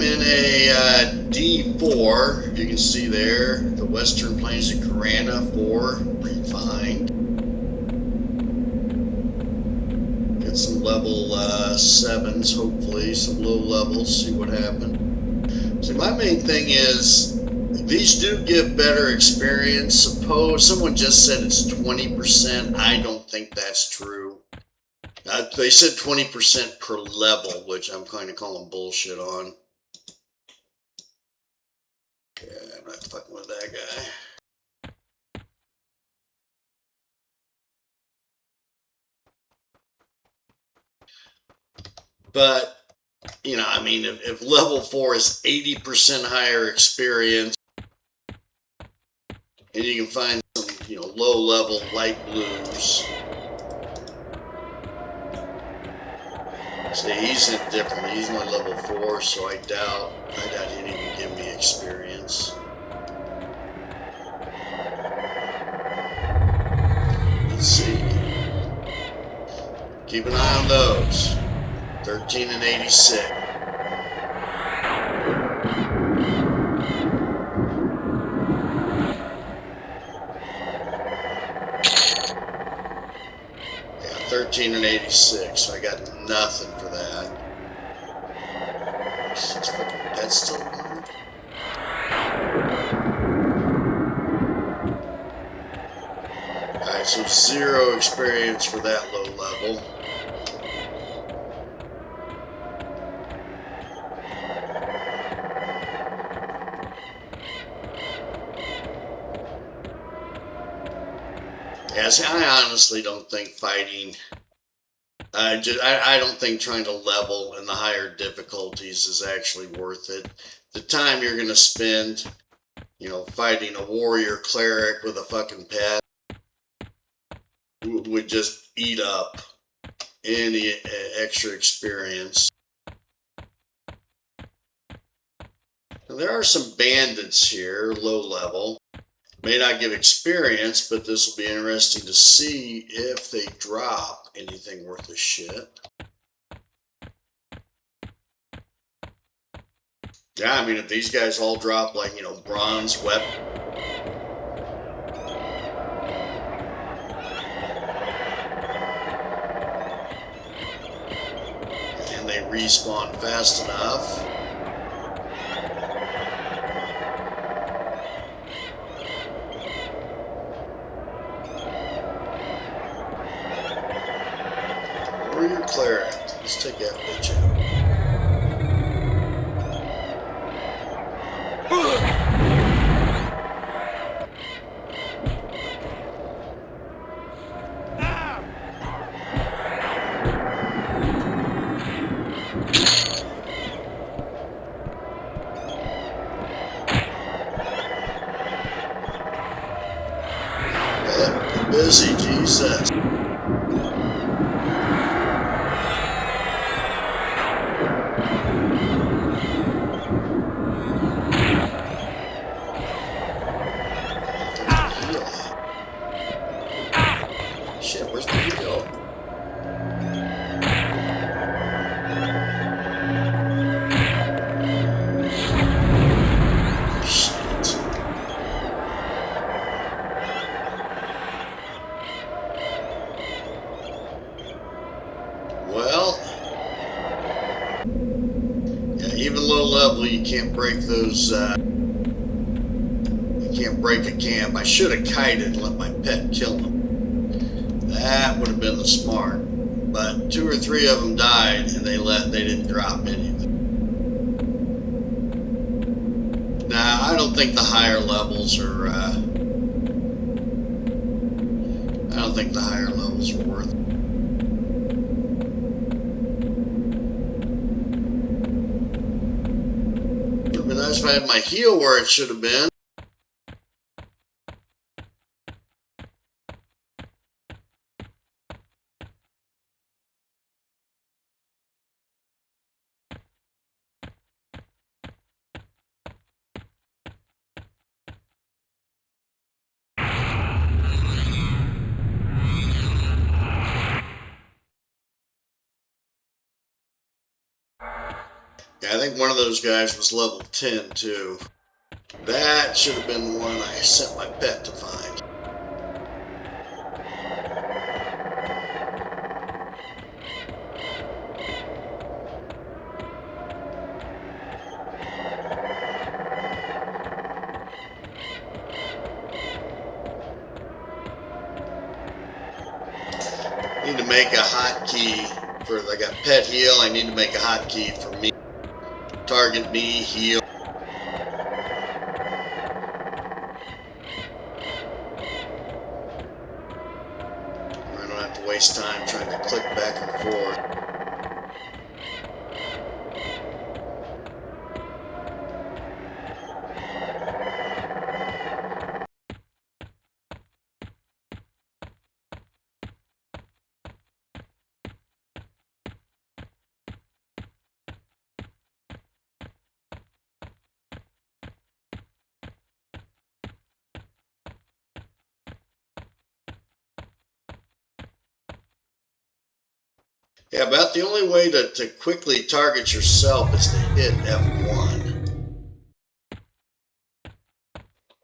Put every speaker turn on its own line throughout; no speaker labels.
in a D4, if you can see there, the Western Plains of Carana 4 refined. Get some level 7s, hopefully, some low levels, see what happens. So my main thing is, these do give better experience. Suppose someone just said it's 20%. I don't think that's true. They said 20% per level, which I'm kind of calling bullshit on. Yeah, I'm not fucking with that guy. But, you know, I mean, if level 4 is 80% higher experience, and you can find some, you know, low-level light blues. See, he's indifferent. He's only level 4, so I doubt he'd even give me experience. Let's see. Keep an eye on those. 13 and 86. Yeah, 13 and 86. So I got nothing for that. That's still on. Alright, so 0 experience for that low level. Yeah, see, I honestly don't think fighting, I don't think trying to level in the higher difficulties is actually worth it. The time you're going to spend, you know, fighting a warrior cleric with a fucking pet would just eat up any extra experience. Now, there are some bandits here, low level. May not give experience, but this will be interesting to see if they drop anything worth a shit. Yeah, I mean, if these guys all drop, like, you know, bronze weapon. And they respawn fast enough. Warrior cleric. Let's take that bitch out. Yeah, busy, Jesus. Shit, where's the heal? Shit. Well, yeah, even low level, you can't break those, you can't break a camp. I should have kited and let my pet kill him. That would have been the smart. But 2 or 3 of them died, and they didn't drop anything. Now, I don't think the higher levels are, I don't think the higher levels are worth it. Would have been nice if I had my heal where it should have been. Yeah, I think one of those guys was level 10 too. That should have been the one I sent my pet to find. Need to make a hotkey for, I got pet heal, I need to make a hotkey for me. Target me, heal. I don't have to waste time trying to click back and forth. Yeah, about the only way to quickly target yourself is to hit F1.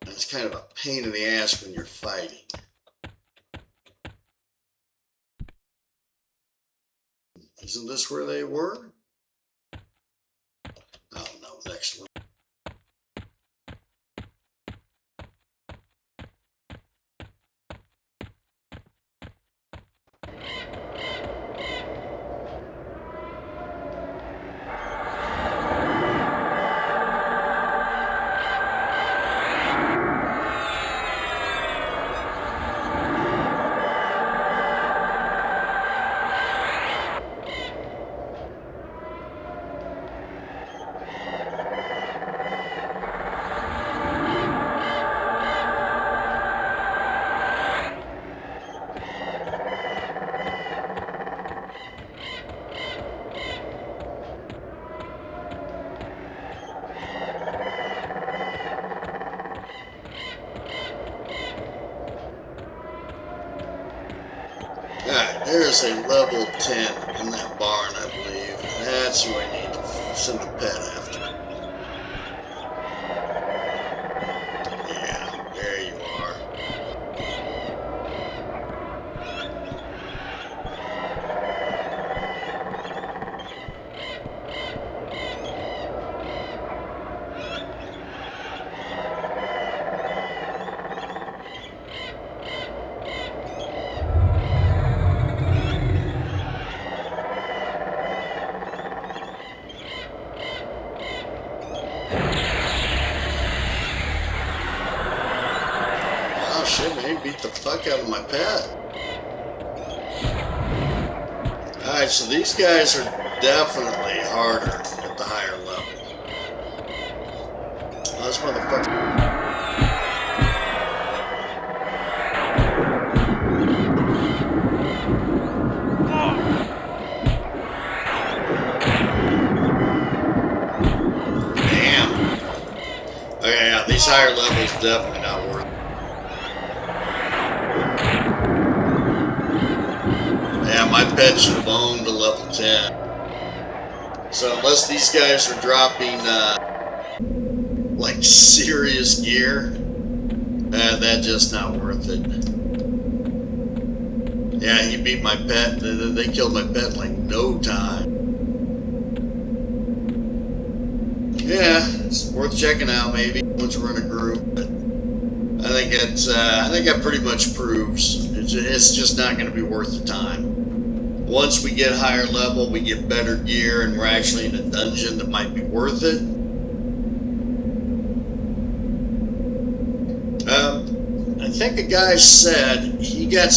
And it's kind of a pain in the ass when you're fighting. Isn't this where they were? Oh no, next one. Alright, there's a level 10 in that barn, I believe. That's who I need to send a pet after. Yeah, there you are. Oh shit, man, he beat the fuck out of my pet. Alright, so these guys are definitely harder at the higher level. Oh, this motherfucker. Okay, yeah, these higher levels definitely not worth it. Yeah, my pet should have owned a level 10. So unless these guys are dropping like serious gear, that's just not worth it. Yeah, he beat my pet. They killed my pet in like no time. Yeah, it's worth checking out maybe once we're in a group. But I think that pretty much proves it's just not going to be worth the time. Once we get higher level, we get better gear, and we're actually in a dungeon that might be worth it. I think a guy said he got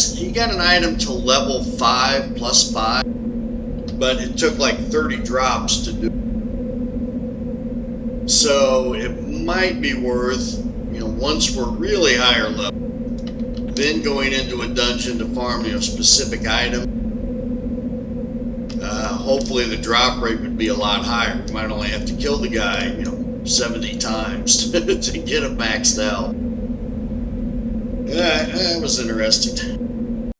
an item to level 5 plus 5, but it took like 30 drops to do. So it might be worth, once we're really higher level, then going into a dungeon to farm, specific item. Hopefully the drop rate would be a lot higher. We might only have to kill the guy, 70 times to get him maxed out. Yeah, that was interesting.